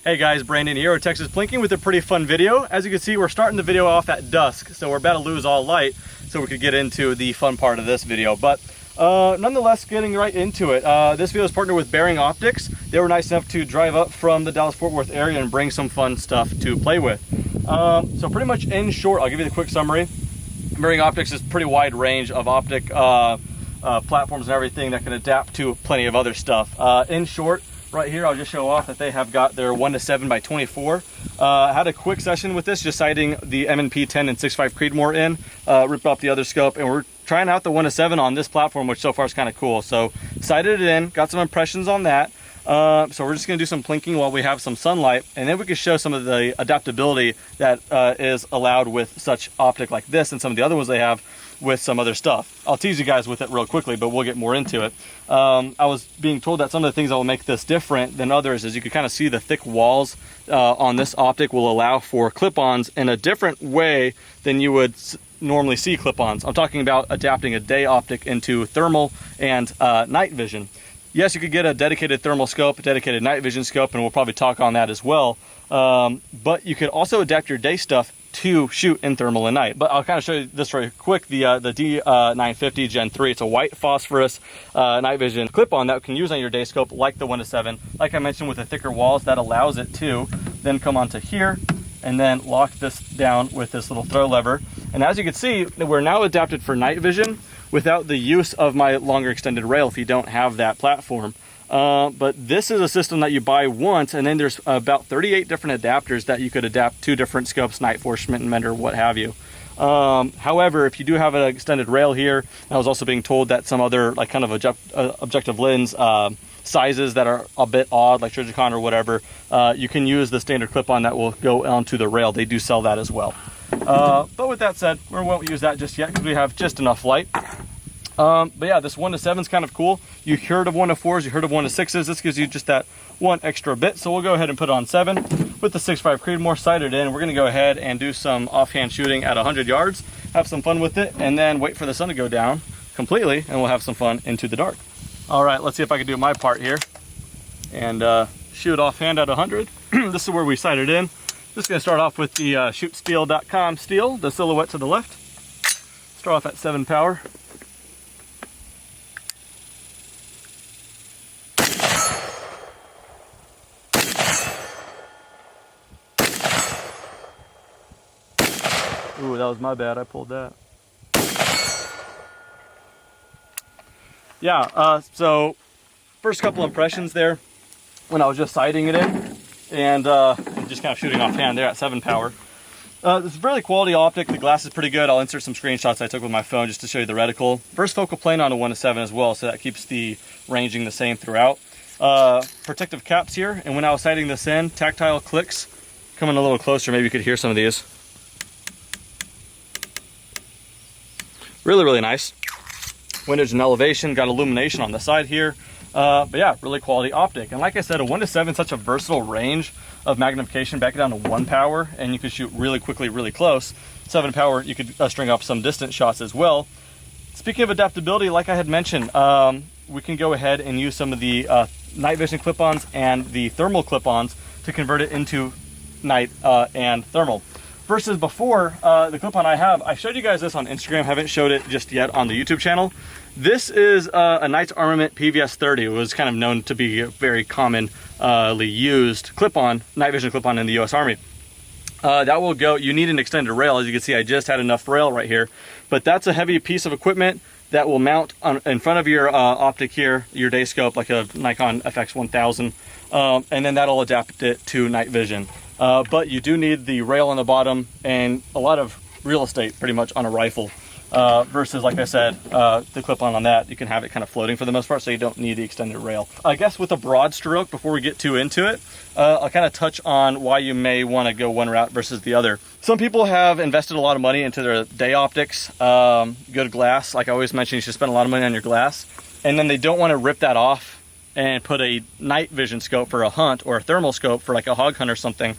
Hey guys, Brandon here with Texas Plinking with a pretty fun video. As you can see, we're starting the video off at dusk, so we're about to lose all light so we could get into the fun part of this video. But nonetheless, getting right into it. This video is partnered with Bering Optics. They were nice enough to drive up from the Dallas-Fort Worth area and bring some fun stuff to play with. So pretty much in short, I'll give you the quick summary. Bering Optics is a pretty wide range of optic platforms and everything that can adapt to plenty of other stuff. In short, right here, I'll just show off that they have got their 1:7 by 24. I had a quick session with this, just sighting the M&P 10 and 6.5 Creedmoor in, ripped off the other scope, and we're trying out the 1:7 on this platform, which so far is kind of cool. So sighted it in, got some impressions on that. So we're just gonna do some plinking while we have some sunlight, and then we can show some of the adaptability that is allowed with such optic like this and some of the other ones they have with some other stuff. I'll tease you guys with it real quickly, but we'll get more into it. I was being told that some of the things that will make this different than others is you can kind of see the thick walls on this optic will allow for clip-ons in a different way than you would normally see clip-ons. I'm talking about adapting a day optic into thermal and night vision. Yes, you could get a dedicated thermal scope, a dedicated night vision scope, and we'll probably talk on that as well. But you could also adapt your day stuff to shoot in thermal and night. But I'll kind of show you this really quick. The D950 Gen 3, it's a white phosphorus night vision clip-on that you can use on your day scope like the 1:7. Like I mentioned, with the thicker walls, that allows it to then come onto here and then lock this down with this little throw lever. And as you can see, we're now adapted for night vision without the use of my longer extended rail if you don't have that platform. But this is a system that you buy once, and then there's about 38 different adapters that you could adapt to different scopes, night force, Schmidt and Mender, what have you. However, if you do have an extended rail here, I was also being told that some other like kind of objective lens sizes that are a bit odd, like Trijicon or whatever, you can use the standard clip-on that will go onto the rail. They do sell that as well. But with that said, we won't use that just yet because we have just enough light. But yeah, this 1:7 is kind of cool. You heard of 1:4s, you heard of 1:6s. This gives you just that one extra bit. So we'll go ahead and put on 7 with the 6.5 Creedmoor sighted in. We're gonna go ahead and do some offhand shooting at 100 yards, have some fun with it, and then wait for the sun to go down completely, and we'll have some fun into the dark. All right, let's see if I can do my part here and shoot offhand at 100. This is where we sighted in. Just gonna start off with the shootsteel.com steel, the silhouette to the left. Start off at 7 power. Ooh, that was my bad, I pulled that. Yeah, so first couple impressions there when I was just sighting it in and just kind of shooting offhand there at 7 power. It's a really quality optic. The glass is pretty good. I'll insert some screenshots I took with my phone just to show you the reticle. First focal plane on a 1:7 as well, so that keeps the ranging the same throughout. Protective caps here, and when I was sighting this in, tactile clicks. Coming a little closer, maybe you could hear some of these. Really, really nice. Windage and elevation, got illumination on the side here. But yeah, really quality optic. And like I said, a 1:7 is such a versatile range of magnification, back it down to 1 power, and you can shoot really quickly, really close. 7 power, you could string up some distant shots as well. Speaking of adaptability, like I had mentioned, we can go ahead and use some of the night vision clip-ons and the thermal clip-ons to convert it into night and thermal. Versus before, the clip-on I showed you guys this on Instagram, haven't showed it just yet on the YouTube channel. This is a Knight's Armament PVS 30. It was kind of known to be a very commonly used clip-on, night vision clip-on in the US Army. That will go, you need an extended rail. As you can see, I just had enough rail right here, but that's a heavy piece of equipment that will mount in front of your optic here, your day scope, like a Nikon FX 1000, and then that'll adapt it to night vision. But you do need the rail on the bottom and a lot of real estate pretty much on a rifle. Versus, like I said, the clip-on on that, you can have it kind of floating for the most part, so you don't need the extended rail. I guess with a broad stroke, before we get too into it, I'll kind of touch on why you may want to go one route versus the other. Some people have invested a lot of money into their day optics, good glass. Like I always mention, you should spend a lot of money on your glass, and then they don't want to rip that off and put a night vision scope for a hunt or a thermal scope for like a hog hunt or something,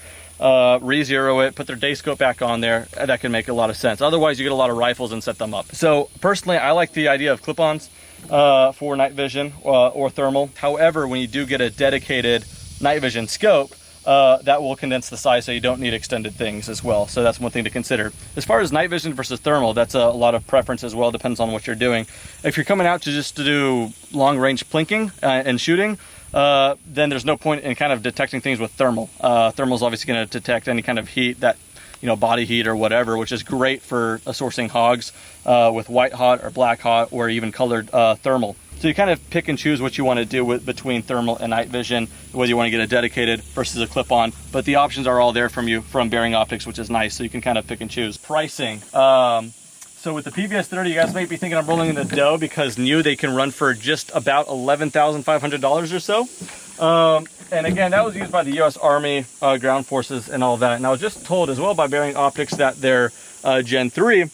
re-zero it, put their day scope back on there. That can make a lot of sense. Otherwise, you get a lot of rifles and set them up. So personally, I like the idea of clip-ons for night vision or thermal. However, when you do get a dedicated night vision scope, that will condense the size so you don't need extended things as well. So that's one thing to consider. As far as night vision versus thermal, that's a lot of preference as well, depends on what you're doing. If you're coming out to do long range plinking and shooting, then there's no point in kind of detecting things with thermal. Thermal is obviously going to detect any kind of heat, that, you know, body heat or whatever, which is great for sourcing hogs with white hot or black hot or even colored thermal. So you kind of pick and choose what you want to do between thermal and night vision, whether you want to get a dedicated versus a clip-on, but the options are all there from Bering Optics, which is nice, so you can kind of pick and choose. Pricing. So with the PVS-30, you guys might be thinking I'm rolling in the dough because new they can run for just about $11,500 or so. And again, that was used by the U.S. Army, ground forces, and all that. And I was just told as well by Bering Optics that their Gen 3,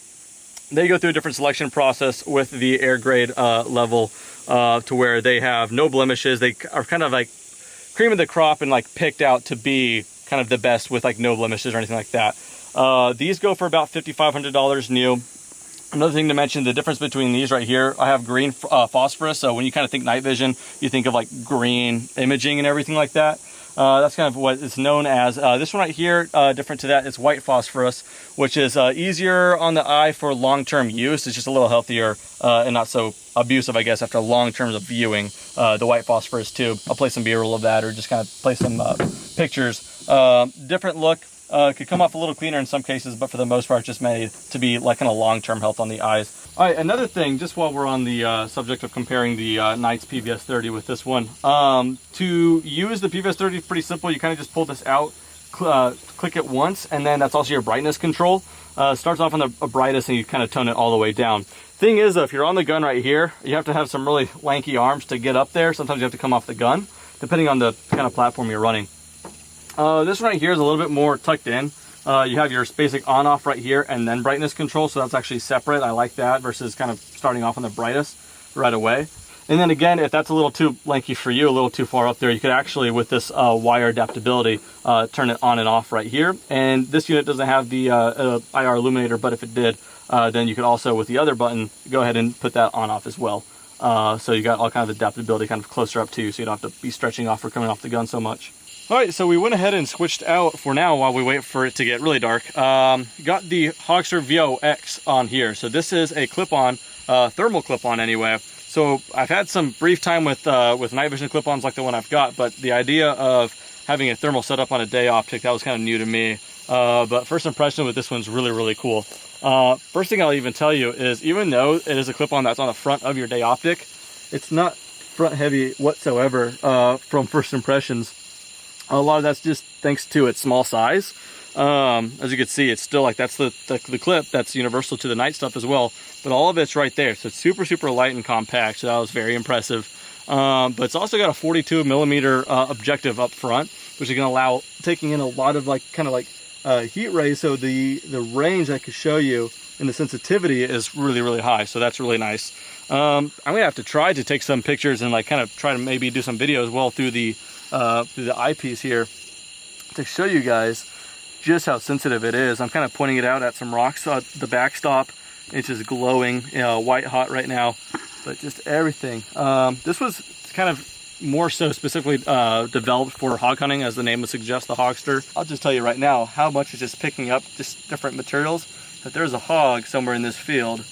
they go through a different selection process with the air grade level to where they have no blemishes. They are kind of like cream of the crop and like picked out to be kind of the best with like no blemishes or anything like that. These go for about $5,500 new. Another thing to mention, the difference between these right here, I have green phosphorus. So when you kind of think night vision, you think of like green imaging and everything like that. That's kind of what it's known as. This one right here, different to that, it's white phosphorus, which is easier on the eye for long-term use. It's just a little healthier and not so abusive, I guess, after long terms of viewing the white phosphorus tube. I'll play some B-roll of that or just kind of play some pictures. Different look. Could come off a little cleaner in some cases, but for the most part, just made to be like kind of long-term health on the eyes. All right, another thing, just while we're on the subject of comparing the Knight's PVS-30 with this one, to use the PVS-30 is pretty simple. You kind of just pull this out, click it once, and then that's also your brightness control. Starts off on the brightest, and you kind of tone it all the way down. Thing is, if you're on the gun right here, you have to have some really lanky arms to get up there. Sometimes you have to come off the gun, depending on the kind of platform you're running. This one right here is a little bit more tucked in. You have your basic on-off right here and then brightness control, so that's actually separate. I like that versus kind of starting off on the brightest right away. And then again, if that's a little too lanky for you, a little too far up there, you could actually, with this wire adaptability, turn it on and off right here. And this unit doesn't have the IR illuminator, but if it did, then you could also, with the other button, go ahead and put that on off as well. So you got all kind of adaptability kind of closer up to you, so you don't have to be stretching off or coming off the gun so much. All right, so we went ahead and switched out for now while we wait for it to get really dark. Got the Hogster VO-X on here. So this is a clip-on, thermal clip-on anyway. So I've had some brief time with night vision clip-ons like the one I've got, but the idea of having a thermal setup on a day optic, that was kind of new to me. But first impression with this one's really, really cool. First thing I'll even tell you is, even though it is a clip-on that's on the front of your day optic, it's not front heavy whatsoever from first impressions. A lot of that's just thanks to its small size. As you can see, it's still like, that's the clip that's universal to the night stuff as well, but all of it's right there. So it's super, super light and compact. So that was very impressive. But it's also got a 42 millimeter objective up front, which is going to allow taking in a lot of like kind of like heat rays. So the range I could show you and the sensitivity is really, really high. So that's really nice. I'm gonna have to try to take some pictures and like kind of try to maybe do some video as well through the eyepiece here to show you guys just how sensitive it is. I'm kind of pointing it out at some rocks. The backstop, it's just glowing, you know, white hot right now, but just everything. This was kind of more so specifically developed for hog hunting, as the name would suggest, the Hogster. I'll just tell you right now how much it's just picking up just different materials. If there's a hog somewhere in this field,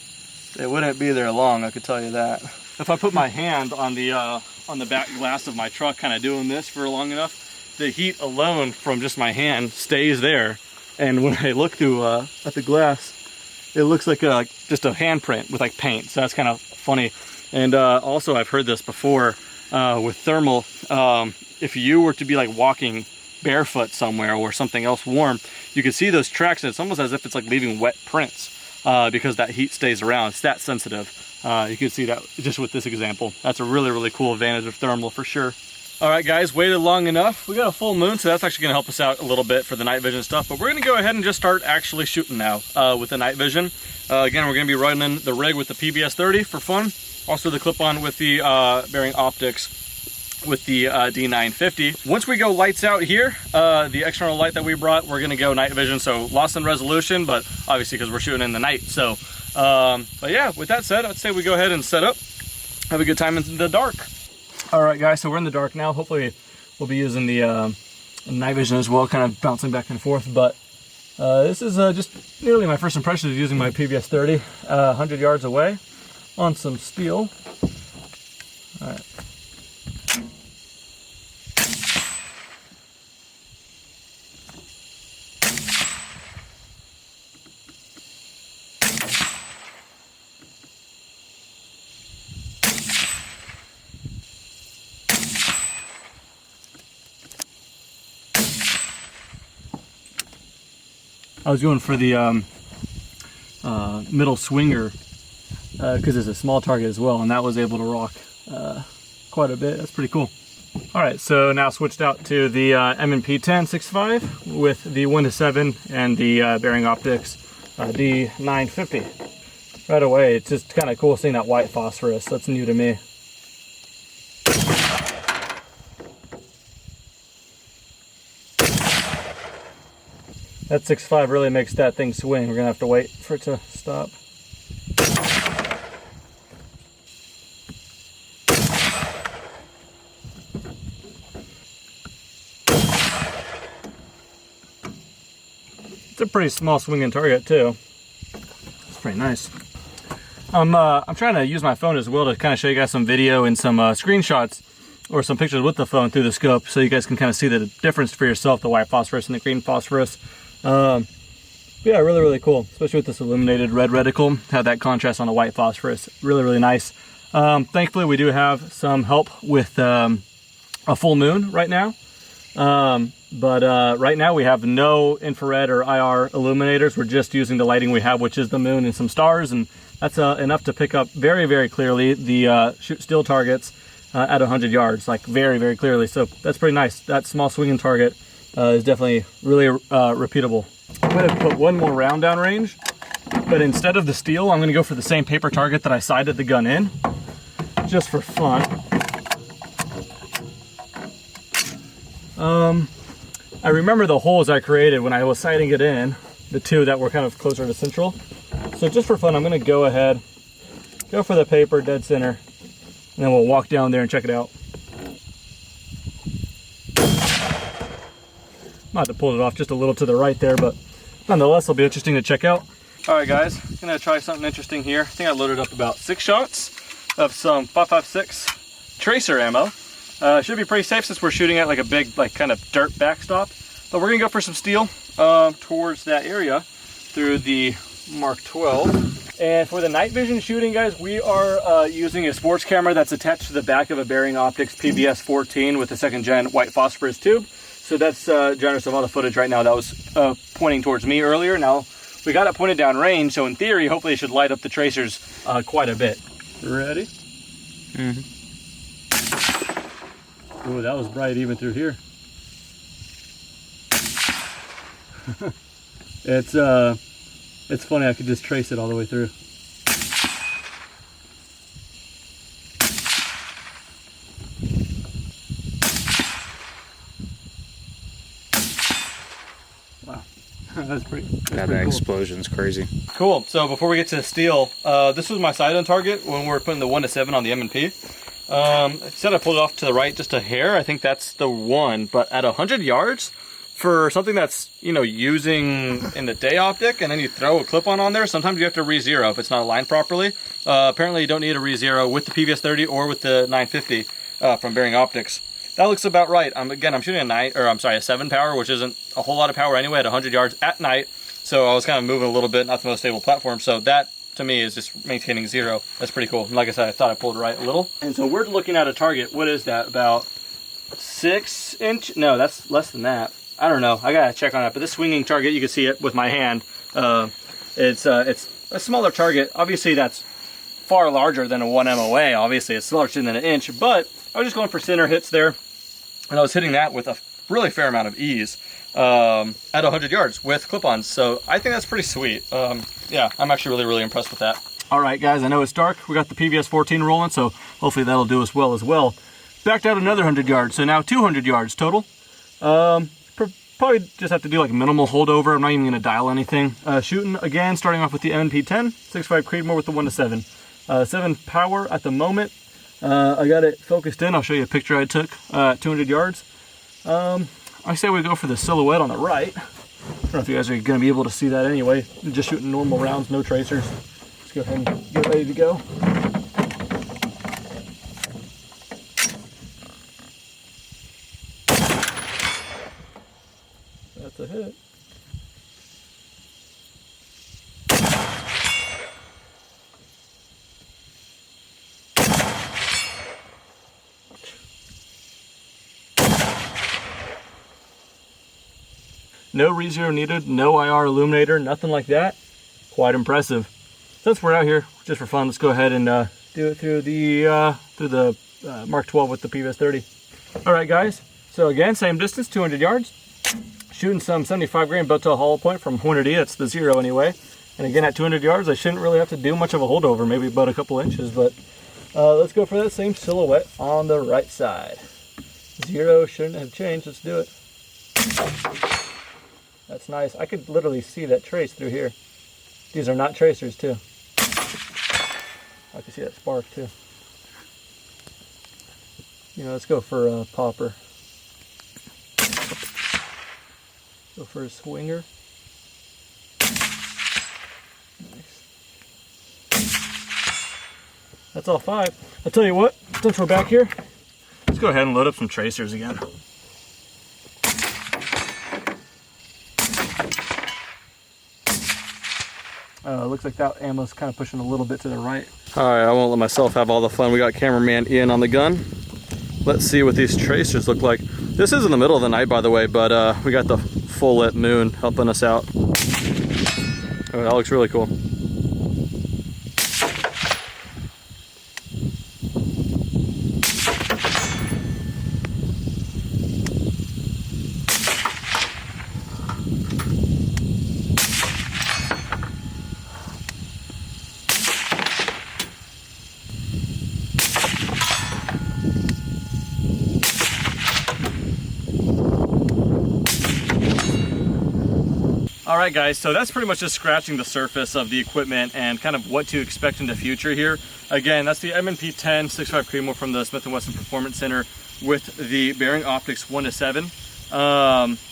it wouldn't be there long, I could tell you that. If I put my hand on the back glass of my truck, kind of doing this for long enough, the heat alone from just my hand stays there. And when I look through at the glass, it looks like just a handprint with like paint. So that's kind of funny. And also, I've heard this before with thermal. If you were to be like walking barefoot somewhere or something else warm, you can see those tracks, and it's almost as if it's like leaving wet prints because that heat stays around. It's that sensitive. You can see that just with this example. That's a really, really cool advantage of thermal for sure. All right, guys, waited long enough. We got a full moon, so that's actually gonna help us out a little bit for the night vision stuff, but we're gonna go ahead and just start actually shooting now with the night vision. Again, we're gonna be running the rig with the PVS-30 for fun. Also the clip-on with the Bering Optics with the D950. Once we go lights out here, the external light that we brought, we're gonna go night vision, so lost in resolution, but obviously because we're shooting in the night. So, but yeah, with that said, I'd say we go ahead and set up, have a good time in the dark. All right, guys, so we're in the dark now. Hopefully we'll be using the and night vision as well, kind of bouncing back and forth. But this is just nearly my first impression of using my PBS 30 100 yards away on some steel. All right. I was going for the middle swinger because it's a small target as well, and that was able to rock quite a bit. That's pretty cool. All right, so now switched out to the M&P 10-6.5 with the 1-7 and the Bering Optics D950. Right away, it's just kind of cool seeing that white phosphorus. That's new to me. That 6.5 really makes that thing swing. We're gonna have to wait for it to stop. It's a pretty small swinging target too. It's pretty nice. I'm trying to use my phone as well to kind of show you guys some video and some screenshots or some pictures with the phone through the scope, so you guys can kind of see the difference for yourself, the white phosphorus and the green phosphorus. Yeah, really cool, especially with this illuminated red reticle. Have that contrast on the white phosphorus. Really nice. Thankfully, we do have some help with a full moon right now. But right now we have no infrared or IR illuminators. We're just using the lighting we have, which is the moon and some stars, and that's enough to pick up very clearly the shoot still targets at 100 yards, like very clearly. So that's pretty nice. That small swinging target is definitely really repeatable. I'm going to put one more round down range, but instead of the steel, I'm going to go for the same paper target that I sighted the gun in, just for fun. I remember the holes I created when I was sighting it in, the two that were kind of closer to central. So just for fun, I'm going to go ahead, go for the paper dead center, and then we'll walk down there and check it out. Might have to pull it off just a little to the right there, but nonetheless, it'll be interesting to check out. All right, guys, gonna try something interesting here. I think I loaded up about 6 shots of some 5.56 tracer ammo. Should be pretty safe since we're shooting at like a big, like kind of dirt backstop. But we're gonna go for some steel towards that area through the Mark 12. And for the night vision shooting, guys, we are using a sports camera that's attached to the back of a Bering Optics PBS 14 with a 2nd gen white phosphorus tube. So that's generous of all the footage right now that was pointing towards me earlier. Now we got it pointed down range, so in theory, hopefully it should light up the tracers quite a bit. Ready? Mm-hmm. Oh, that was bright even through here. It's funny, I could just trace it all the way through. Wow, that's pretty That cool. explosion's crazy. Cool. So before we get to the steel, this was my sight on target when we were putting the 1-7 on the M&P. Instead I pulled it off to the right just a hair. I think that's the one, but at 100 yards for something that's, you know, using in the day optic, and then you throw a clip on there, sometimes you have to re-zero if it's not aligned properly. Apparently you don't need a re-zero with the PBS 30 or with the 950 from Bering Optics. That looks about right. Again, I'm shooting a 7 power, which isn't a whole lot of power anyway at 100 yards at night. So I was kind of moving a little bit, not the most stable platform. So that to me is just maintaining zero. That's pretty cool. And like I said, I thought I pulled right a little. And so we're looking at a target. What is that? About 6 inch? No, that's less than that. I don't know. I gotta check on that. But this swinging target, you can see it with my hand. It's a smaller target. Obviously, that's far larger than a 1 MOA. Obviously, it's larger than an inch. But I was just going for center hits there, and I was hitting that with a really fair amount of ease at 100 yards with clip-ons. So I think that's pretty sweet. Yeah, I'm actually really impressed with that. All right, guys, I know it's dark. We got the PBS 14 rolling, so hopefully that'll do us well as well. Backed out another 100 yards, so now 200 yards total. Probably just have to do like minimal holdover. I'm not even gonna dial anything. Shooting again, starting off with the M&P 10, 6.5 Creedmoor with the 1-7. 7 power at the moment. I got it focused in. I'll show you a picture I took at 200 yards. I say we go for the silhouette on the right. I don't know if you guys are going to be able to see that anyway. I'm just shooting normal rounds, no tracers. Let's go ahead and get ready to go. That's a hit. No re-zero needed, no IR illuminator, nothing like that. Quite impressive. Since we're out here just for fun, let's go ahead and do it through the Mark 12 with the PVS 30. All right, guys. So again, same distance, 200 yards. Shooting some 75 grain Botel hollow point from Hornady. That's the 0 anyway. And again, at 200 yards, I shouldn't really have to do much of a holdover, maybe about a couple inches. But let's go for that same silhouette on the right side. 0 shouldn't have changed. Let's do it. That's nice. I could literally see that trace through here. These are not tracers too. I can see that spark too. You know, let's go for a popper. Go for a swinger. Nice. That's all 5. I'll tell you what, since we're back here, let's go ahead and load up some tracers again. Looks like that ammo's kind of pushing a little bit to the right. All right, I won't let myself have all the fun. We got cameraman Ian on the gun. Let's see what these tracers look like. This is in the middle of the night, by the way, but we got the full lit moon helping us out. Oh, that looks really cool. Alright guys, so that's pretty much just scratching the surface of the equipment and kind of what to expect in the future here. Again, that's the M&P 10 6.5 Cremo from the Smith & Wesson Performance Center with the Bering optics 1-7.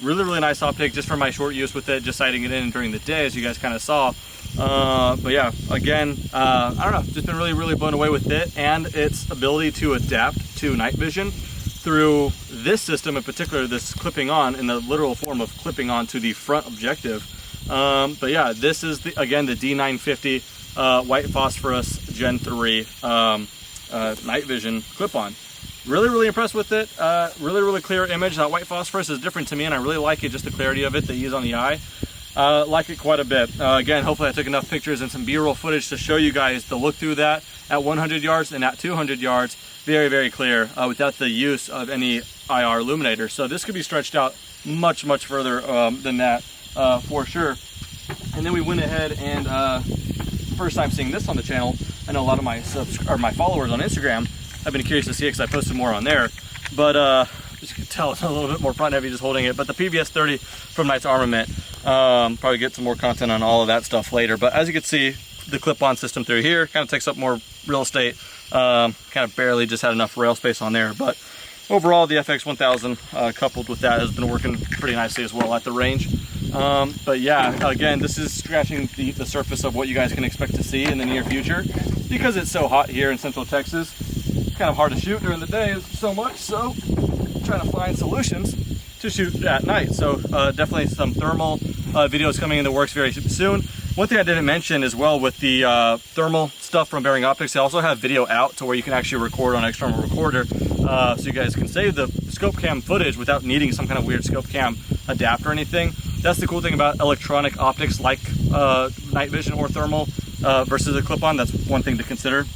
Really nice optic just for my short use with it, just sighting it in during the day as you guys kind of saw. But yeah, again, I don't know, just been really blown away with it and its ability to adapt to night vision through this system in particular, this clipping on in the literal form of clipping on to the front objective. But yeah, this is again the D950 white phosphorus Gen 3 night vision clip-on. Really impressed with it. Really clear image. That white phosphorus is different to me and I really like it, just the clarity of it that you use on the eye. Like it quite a bit. Again, hopefully I took enough pictures and some B-roll footage to show you guys the look through that at 100 yards and at 200 yards. Very clear without the use of any IR illuminator. So this could be stretched out much further than that for sure. And then we went ahead and first time seeing this on the channel. I know a lot of my followers on Instagram have been curious to see it because I posted more on there. But as you can tell, it's a little bit more front heavy just holding it. But the PVS 30 from Knight's Armament, probably get some more content on all of that stuff later. But as you can see, the clip-on system through here kind of takes up more real estate. Kind of barely just had enough rail space on there, but overall the FX 1000 coupled with that has been working pretty nicely as well at the range. But yeah, again, this is scratching the surface of what you guys can expect to see in the near future. Because it's so hot here in Central Texas, it's kind of hard to shoot during the day so much, so trying to find solutions to shoot at night. So definitely some thermal videos coming in the works very soon. One thing I didn't mention as well with the thermal stuff from Bering Optics, they also have video out to where you can actually record on an external recorder, so you guys can save the scope cam footage without needing some kind of weird scope cam adapter or anything. That's the cool thing about electronic optics like night vision or thermal versus a clip-on. That's one thing to consider.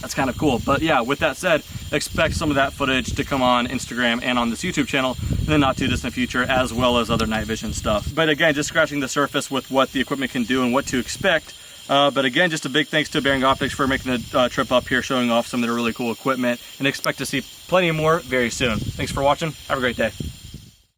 That's kind of cool. But yeah, with that said, expect some of that footage to come on Instagram and on this YouTube channel in the not too distant future, as well as other night vision stuff. But again, just scratching the surface with what the equipment can do and what to expect. But again, just a big thanks to Bering Optics for making the trip up here, showing off some of their really cool equipment, and expect to see plenty more very soon. Thanks for watching. Have a great day.